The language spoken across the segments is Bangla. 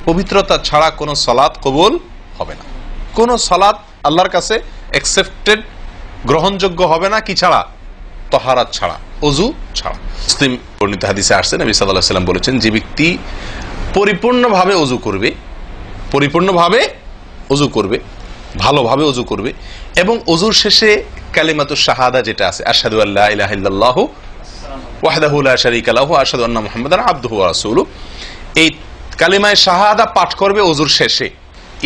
পবিত্রতা ছাড়া কোনো সালাত কবুল হবে না। কোনো সালাত আল্লাহর কাছে অ্যাকসেপ্টেড, গ্রহণযোগ্য হবে না কি ছাড়া? তাহারাত ছাড়া, ওযু ছাড়া। মুসলিম বর্ণিত হাদিসে আসছে নবী সাল্লাল্লাহু আলাইহি ওয়াসাল্লাম বলেছেন, যে ব্যক্তি পরিপূর্ণভাবে ওযু করবে, পরিপূর্ণভাবে ওযু করবে, ভালোভাবে ওযু করবে, এবং ওযুর শেষে কালিমাতুশ শাহাদা যেটা আছে, আশহাদু আল্লা ইলাহা ইল্লাল্লাহু ওয়াহদাহু লা শারীকা লাহু ওয়া আশহাদু আন্না মুহাম্মাদান আবদুহু ওয়া রাসূলুহু, এই কালিমায়ে শাহাদা পাঠ করবে ওযুর শেষে,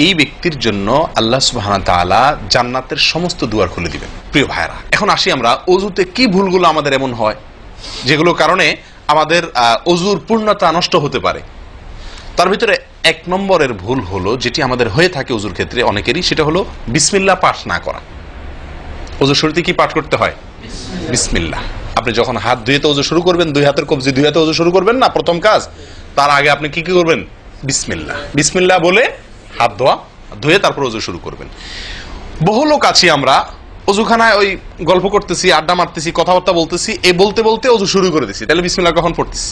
এই ব্যক্তির জন্য আল্লাহ সুবহানাহু ওয়া তাআলা জান্নাতের সমস্ত দুয়ার খুলে দিবেন। প্রিয় ভাইরা, এখন আসি আমরা ওযুতে কি ভুলগুলো আমাদের এমন হয় যেগুলোর কারণে আমাদের ওযুর পূর্ণতা নষ্ট হতে পারে। তার ভিতরে এক নম্বরের ভুল হলো, যেটি আমাদের হয়ে থাকে ওযুর ক্ষেত্রে অনেকেরই, সেটা হলো বিসমিল্লাহ পাঠ না করা। ওযুর শুরুতে কি পাঠ করতে হয়? বিসমিল্লাহ। আপনি যখন হাত ধুয়ে তো ওযু শুরু করবেন, দুই হাতের কবজি দুই হাতে ওযু শুরু করবেন না, প্রথম কাজ, তার আগে আপনি কি কি করবেন? বিসমিল্লাহ। বিসমিল্লাহ বলে হাত ধুয়ে তারপর ওযু শুরু করবেন। বহু লোক আছি আমরা, ওযুখানায় ওই গল্প করতেছি, আড্ডা মারতেছি, কথাবার্তা বলতেছি, এই বলতে বলতে ওযু শুরু করে দিছি, তাহলে বিসমিল্লাহ কখন পড়তেছি?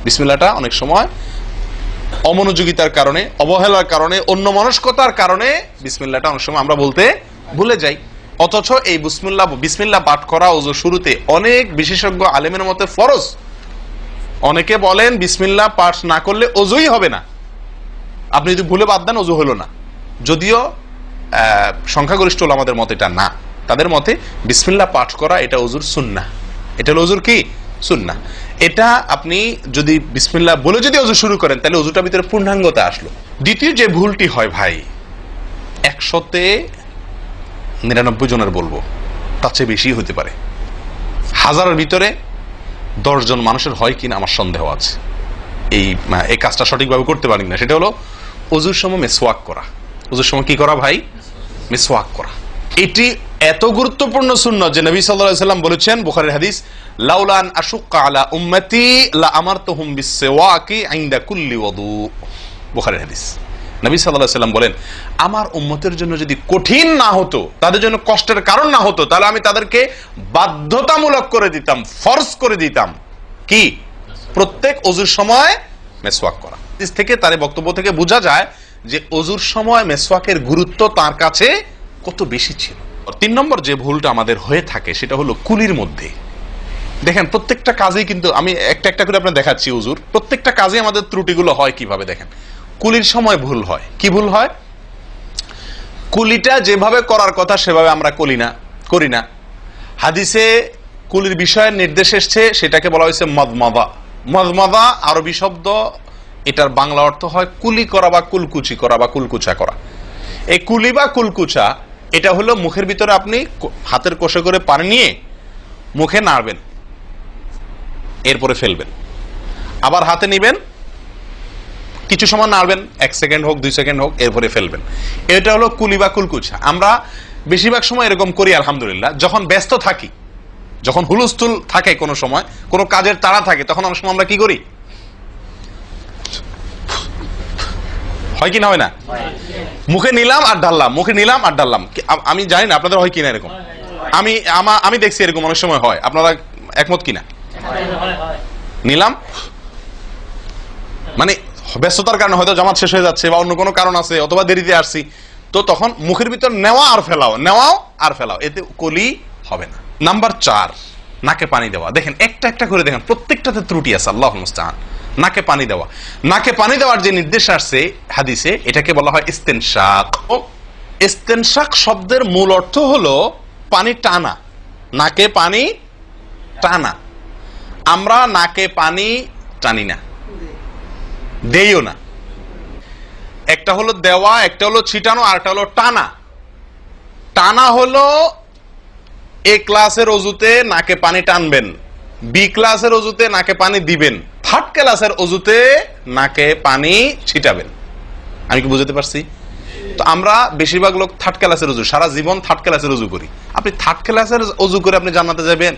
বিসমিল্লাহটা অনেক সময় অমনোযোগিতার কারণে, অবহেলার কারণে, অন্যমনস্কতার কারণে বিসমিল্লাহটা অনেক সময় আমরা বলতে ভুলে যাই। অথচ এই বিসমিল্লাহ পাঠ করা ওযু শুরুতে অনেক বিশেষজ্ঞ আলেমের মতে ফরজ। অনেকে বলেন বিসমিল্লাহ পাঠ না করলে ওযুই হবে না, আপনি যদি ভুলে বাদ দেন ওযু হলো না। যদিও সংখ্যাগরিষ্ঠ ওলামাদের মতে এটা না, তাদের মতে বিসমিল্লাহ পাঠ করা এটা ওযুর সুন্নাহ। এটা হলো ওযুর কি? সুন্নাহ। এটা আপনি যদি বিসমিল্লাহ বলে যদি ওযু শুরু করেন, তাহলে ওযুটার ভিতরে পূর্ণাঙ্গতা আসলো। দ্বিতীয় যে ভুলটি হয় ভাই, 100-99 জনের বলবো, তার চেয়ে বেশি হতে পারে, হাজারের ভিতরে 10 জন মানুষের হয় কিনা আমার সন্দেহ আছে এই কাজটা সঠিকভাবে করতে পারি না। সেটা হলো ওযুর সময় মিসওয়াক করা। ওযুর সময় কি করা ভাই? মিসওয়াক করা। এটি এত গুরুত্বপূর্ণ সুন্নাত যে নবী সাল্লাল্লাহু আলাইহি ওয়াসাল্লাম বলেছেন, বুখারীর হাদিস, লাউলা আন আশুক্কা আলা উম্মতি লা আমারতুহুম বিসওয়াকি ইনদা কুল্লি ওযু। বুখারীর হাদিস। নবী সাল্লাল্লাহু আলাইহি ওয়াসাল্লাম বলেন, আমার উম্মতের জন্য যদি কঠিন না হতো, তাদের জন্য কষ্টের কারণ না হতো, তাহলে আমি তাদেরকে বাধ্যতামূলক করে দিতাম, ফরজ করে দিতাম কি? প্রত্যেক ওযুর সময় মিসওয়াক করা। হাদিস থেকে, তার বক্তব্য থেকে বোঝা যায় যে ওযুর সময় মিসওয়াকের গুরুত্ব তার কাছে কত বেশি ছিল। 3 নম্বর যে ভুলটা আমাদের হয়ে থাকে সেটা হলো কুলির মধ্যে। দেখেন প্রত্যেকটা কাজেই কিন্তু, আমি একটা একটা করে আপনাদের দেখাচ্ছি ওযুর প্রত্যেকটা কাজে আমাদের ত্রুটিগুলো হয় কিভাবে। দেখেন কুলির সময় ভুল হয়। কি ভুল হয়? কুলিটা যেভাবে করার কথা সেভাবে আমরা করি না। হাদিসে কুলির বিষয়ে নির্দেশ এসেছে, সেটাকে বলা হয়েছে মদমাদা। মদমাদা আরবি শব্দ, এটার বাংলা অর্থ হয় কুলি করা বা কুলকুচি করা বা কুলকুচা করা। এই কুলি বা কুলকুচা এটা হলো মুখের ভিতরে আপনি হাতের কষে করে পানি নিয়ে মুখে নাড়বেন, এরপরে ফেলবেন, আবার হাতে নিবেন, কিছু সময় নাড়বেন, 1 সেকেন্ড হোক 2 সেকেন্ড হোক, এরপরে ফেলবেন। এটা হলো কুলি বা কুলকুচা। আমরা বেশিরভাগ সময় এরকম করি আলহামদুলিল্লাহ। যখন ব্যস্ত থাকি, যখন হুলস্থুল থাকে, কোনো সময় কোনো কাজের তাড়া থাকে, তখন অনেক সময় আমরা কি করি? হয় কি না হয় না? মুখে নিলাম আর ঢাললাম, মুখে নিলাম আর ঢাললাম। আমি জানি না আপনাদের হয় কিনা এরকম। আমি দেখছি এরকম অনেক সময় হয়। আপনারা একমত কিনা? নিলাম মানে ব্যস্ততার কারণে, হয়তো জামাত শেষ হয়ে যাচ্ছে বা অন্য কোনো কারণ আছে, অথবা দেরিতে আসছি, তো তখন মুখের ভিতর নেওয়া আর ফেলাও, নেওয়াও আর ফেলাও, এতে কলি হবে না। নাম্বার 4, নাকে পানি দেওয়া। দেখেন একটা একটা করে দেখেন, প্রত্যেকটাতে ত্রুটি আছে। আল্লাহুল মুস্তাআন। নাকে পানি দেওয়া, নাকে পানি দেওয়ার যে নির্দেশ আসছে হাদিসে, এটাকে বলা হয় ইস্তেনশাক। ইস্তেনশাক শব্দের মূল অর্থ হলো পানি টানা, নাকে পানি টানা। আমরা নাকে পানি টানি না, দেইও না। একটা হলো দেওয়া, একটা হলো ছিটানো, আর একটা হলো টানা। টানা হলো এ ক্লাসের ওযুতে নাকে পানি টানবেন, বি ক্লাসের ওযুতে নাকে পানি দিবেন, থার্ড ক্লাসের ওযুতে নাকে পানি ছিটাবেন। আমি কি বুঝাতে পারছি? তো আমরা বেশিরভাগ লোক থার্ড ক্লাসের ওযু, সারা জীবন থার্ড ক্লাসের ওযু করি। আপনি থার্ড ক্লাসের ওযু করে আপনি জান্নাতে যাবেন?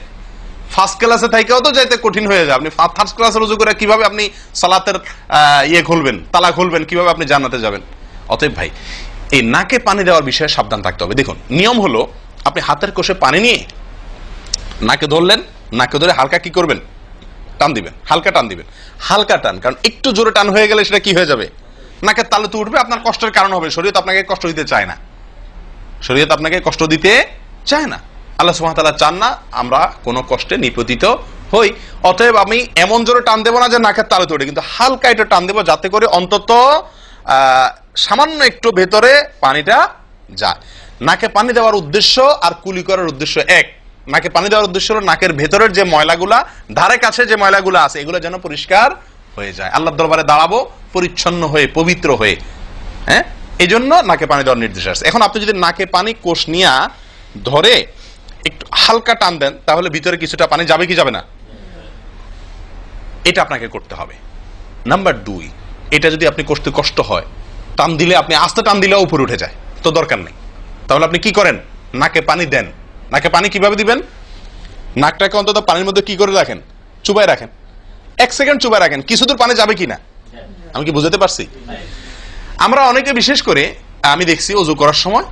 ফার্স্ট ক্লাসে থেকেও তো যাইতে কঠিন হয়ে যায়। আপনি থার্ড ক্লাসের ওযু করে কিভাবে আপনি সালাতের খুলবেন, তালা খুলবেন, কিভাবে আপনি জান্নাতে যাবেন? অতএব ভাই, এই নাকে পানি দেওয়ার বিষয়ে সাবধান থাকতে হবে। দেখুন নিয়ম হলো, আপনি হাতের কষে পানি নিয়ে নাকে ধরলেন, নাকে ধরে হালকা কি করবেন? টান দিবেন, হালকা টান দিবেন, হালকা টান। কারণ একটু জোরে টান হয়ে গেলে সেটা কি হয়ে যাবে? নাকের তালু তো উঠবে, আপনার কষ্টের কারণ হবে। শরীয়ত আপনাকে কষ্ট দিতে চায় না, শরীয়ত আপনাকে কষ্ট দিতে চায় না। আল্লাহ সুবহানাহু ওয়া তাআলা চান না আমরা কোনো কষ্টে নিপতিত হই। অতএব আমি এমন জোরে টান দেবো না যে নাকের তালু উঠে, কিন্তু হালকা একটু টান দেবো যাতে করে অন্তত সামান্য একটু ভেতরে পানিটা যায়। নাকে পানি দেওয়ার উদ্দেশ্য আর কুলি করার উদ্দেশ্য এক। নাকে পানি দেওয়ার উদ্দেশ্য হলো নাকের ভেতরের যে ময়লাগুলা, ধারে কাছে যে ময়লাগুলো আছে, এগুলো যেন পরিষ্কার হয়ে যায়। আল্লাহর দরবারে দাঁড়াবো পরিচ্ছন্ন হয়ে, পবিত্র হয়ে। হ্যাঁ, এই জন্য নাকে পানি দেওয়ার নির্দেশ আছে। এখন আপনি যদি নাকে পানি কোষ নিয়ে ধরে একটু হালকা টান দেন, তাহলে ভিতরে কিছুটা পানি যাবে কি যাবে না? এটা আপনাকে করতে হবে। নাম্বার 2, এটা যদি আপনি করতে কষ্ট হয়, টান দিলে, আপনি আস্তে টান দিলেও উপরে উঠে যায়, তো দরকার নেই। তাহলে আপনি কি করেন? নাকে পানি দেন। নাকে পানি কিভাবে দিবেন? নাকটাকে অন্তত পানির মধ্যে কি করে রাখেন? চুবাই রাখেন, 1 সেকেন্ড চুবাই রাখেন। কিছু দূর পানি যাবে কিনা আমি কি বুঝাতে পারছি? আমরা অনেকে বিশেষ করে আমি দেখছি ওযু করার সময়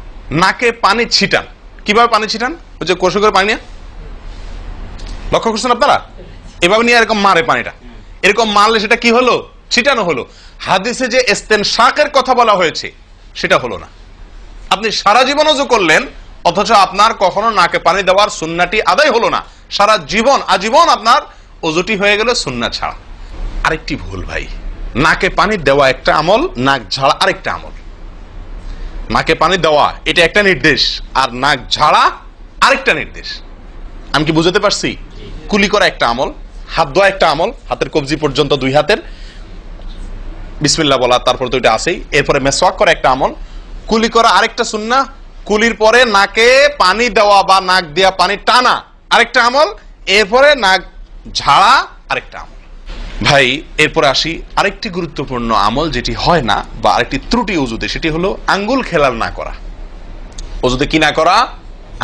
নাকে পানি ছিটান। কিভাবে পানি ছিটান? ওই যে কষে করে পানি নিয়ে, লক্ষ্য করছেন আপনারা? এভাবে নিয়ে এরকম মারে পানিটা, এরকম মারলে সেটা কি হলো? ছিটানো হলো। হাদিসে যে ইস্তেনশাকের কথা বলা হয়েছে সেটা হলো না। আপনি সারা জীবন ওযু করলেন, অথচ আপনার কখনো নাকে পানি দেওয়ার সুন্নাহটি আদায় হলো না। সারা জীবন, আজীবন আপনার ওযুটি হয়ে গেল সুন্নাহ ছাড়া। আরেকটি ভুল ভাই, নাকে পানি দেওয়া একটা আমল, নাক ঝাড়া আরেকটা আমল। নাকে পানি দেওয়া এটা একটা নির্দেশ, আর নাক ঝাড়া আরেকটা নির্দেশ। আমি কি বুঝাতে পারছি? কুলি করা একটা আমল, হাত ধোয়া একটা আমল, হাতের কবজি পর্যন্ত 2 হাতের বিসমিল্লাহ বলা, তারপর তো এটা আছেই। এরপরে মেসওয়াক করা একটা আমল, কুলি করা আরেকটা সুন্নাহ, কুলির পরে নাকে পানি দেওয়া বা নাক দিয়া পানি টানা আরেকটা আমল, এরপরে নাক ঝাড়া আরেকটা আমল। ভাই এরপরে আসি আরেকটি গুরুত্বপূর্ণ আমল যেটি হয় না, বা আরেকটি ত্রুটি ওযুতে, সেটি হলো আঙ্গুল খেলাল না করা। ওযুতে কি না করা?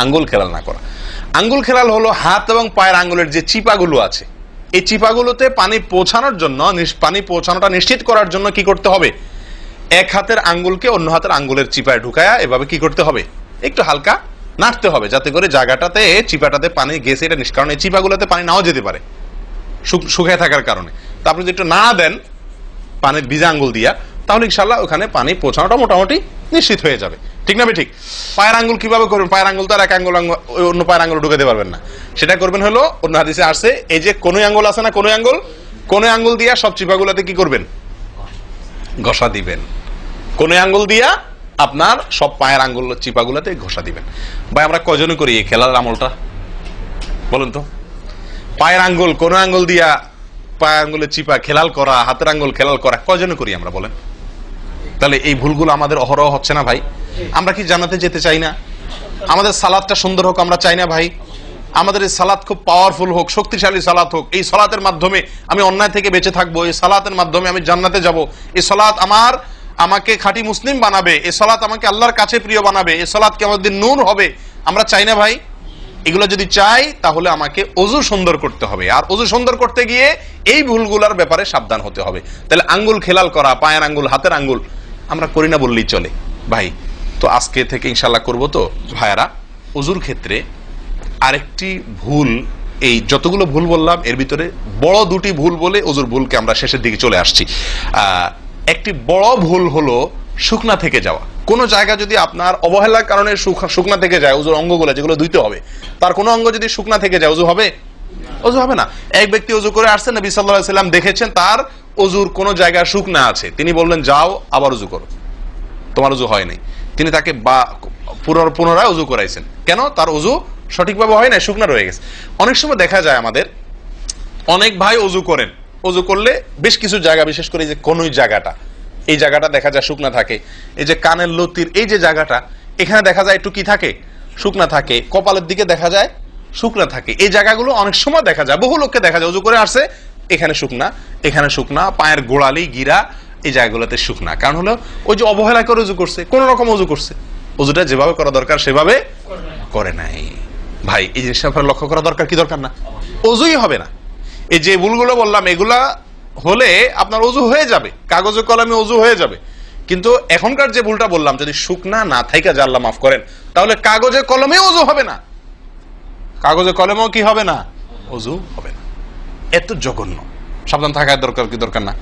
আঙ্গুল খেলাল না করা। আঙ্গুল খেলাল হলো হাত এবং পায়ের আঙ্গুলের যে চিপাগুলো আছে, এই চিপাগুলোতে পানি পৌঁছানোর জন্য, পানি পৌঁছানোটা নিশ্চিত করার জন্য কি করতে হবে? এক হাতের আঙ্গুলকে অন্য হাতের আঙ্গুলের চিপায় ঢুকায়া এভাবে কি করতে হবে? একটু হালকা নাড়তে হবে, যাতে করে জায়গাটাতে, চিপাটাতে পানি গেছে এটা কারণ এই চিপাগুলোতে পানি নাও যেতে পারে শুকিয়ে থাকার কারণে। তা আপনি যদি একটু নাড়া দেন পানির ভিজা আঙ্গুল দিয়া, তাহলে ইনশাআল্লাহ ওখানে পানি পৌঁছানোটা মোটামুটি নিশ্চিত হয়ে যাবে। ঠিক না? ঠিক। পায়ের আঙ্গুল কিভাবে করবেন? পায়ের আঙ্গুল তো আর এক আঙ্গুল অন্য পায়ের আঙ্গুল ঢুকাতে পারবেন না। সেটা করবেন হলো, অন্য হাদিসে আসছে, এই যে কোন আঙ্গুল আছে না, কোন আঙ্গুল দিয়া সব চিপাগুলোতে কি করবেন? ঘষা দিবেন। কোন আঙ্গুল দিয়া আপনার সব পায়ের আঙ্গুল চিপাগুলোতে ঘষা দিবেন। ভাই আমরা কয়জনে করি এই খেলার আমলটা বলুন তো? পায়ের আঙ্গুল, কোন আঙ্গুল দিয়া পায়ের আঙ্গুলের চিপা খেলাল করা, হাতের আঙ্গুল খেলাল করা, কয়জনে করি আমরা বলেন? তাহলে এই ভুলগুলো আমাদের অহরহ হচ্ছে না ভাই? আমরা কি জান্নাতে যেতে চাই না? আমাদের সালাতটা সুন্দর হোক আমরা চাই না ভাই? আমাদের এই সালাত খুব পাওয়ারফুল হোক, শক্তিশালী সালাত হোক, এই সালাতের মাধ্যমে আমি অন্যায় থেকে বেঁচে থাকবো, এই সালাতের মাধ্যমে আমি জান্নাতে যাব, এই সালাত আমাকে খাঁটি মুসলিম বানাবে, এই সালাত আমাকে আল্লাহর কাছে প্রিয় বানাবে, এই সালাত কি আমাদের নূর হবে, আমরা চাই না ভাই? এগুলো যদি চাই তাহলে আমাকে ওযু সুন্দর করতে হবে, আর ওযু সুন্দর করতে গিয়ে এই ভুলগুলোর ব্যাপারে সাবধান হতে হবে। তাহলে আঙ্গুল খেলাল করা, পায়ের আঙ্গুল, হাতের আঙ্গুল আমরা করি না বললেই চলে ভাই। তো আজকে থেকে ইনশাআল্লাহ করবো। তো ভাইয়ারা, ওযুর ক্ষেত্রে আরেকটি ভুল, এই যতগুলো ভুল বললাম এর ভিতরে বড় 2টি ভুল বলে ওযুর ভুলকে আমরা শেষের দিকে চলে আসছি। একটি বড় ভুল হলো শুকনা থেকে যাওয়া। কোন জায়গা যদি আপনার অবহেলার কারণে শুকনা থেকে যায়, ওযুর অঙ্গগুলো যেগুলো ধুইতে হবে, তার কোনো অঙ্গ যদি শুকনা থেকে যায়, ওযু হবে? ওযু হবে না। এক ব্যক্তি ওযু করে আসছেন, নবী সাল্লাল্লাহু আলাইহি সাল্লাম দেখেছেন তার ওযুর কোন জায়গা শুকনা আছে, তিনি বললেন যাও আবার ওযু করো, তোমার ওযু হয় নাই। তিনি তাকে পুনরায় ওযু করাইছেন। কেন? তার ওযু সঠিকভাবে হয় না, শুকনা রয়ে গেছে। অনেক সময় দেখা যায় আমাদের অনেক ভাই ওযু করেন, ওযু করলে বেশ কিছু জায়গা, বিশেষ করে যে কোন জায়গাটা, এই জায়গাটা দেখা যায় শুকনা থাকে, এই যে কানের লতির এই যে জায়গাটা, এখানে দেখা যায় একটু কি থাকে? শুকনা থাকে। কপালের দিকে দেখা যায় শুকনা থাকে। এই জায়গাগুলো অনেক সময় দেখা যায়, বহু লোককে দেখা যায় ওযু করে আসছে, এখানে শুকনা, এখানে শুকনা, পায়ের গোড়ালি, গিরা, এই জায়গাগুলোতে শুকনা। কারণ হলো ওই যে অবহেলা করে ওযু করছে, কোন রকম ওযু করছে, ওযুটা যেভাবে করা দরকার সেভাবে করে নাই। ভাই এই জিনিসটা আপনার লক্ষ্য করা দরকার কি দরকার না? ওযুই হবে না। এই যে ভুলগুলো বললাম এগুলা হলে আপনার ওযু হয়ে যাবে, কাগজে কলমে ওযু হয়ে যাবে। কিন্তু এখনকার যে ভুলটা বললাম, যদি শুকনা না থাইকা যায়, আল্লাহ মাফ করেন, তাহলে কাগজে কলমে ওযু হবে না, কাগজে কলমেও কি হবে না? ওযু হবে না। এত জঘন্য। সাবধান থাকার দরকার কি দরকার না?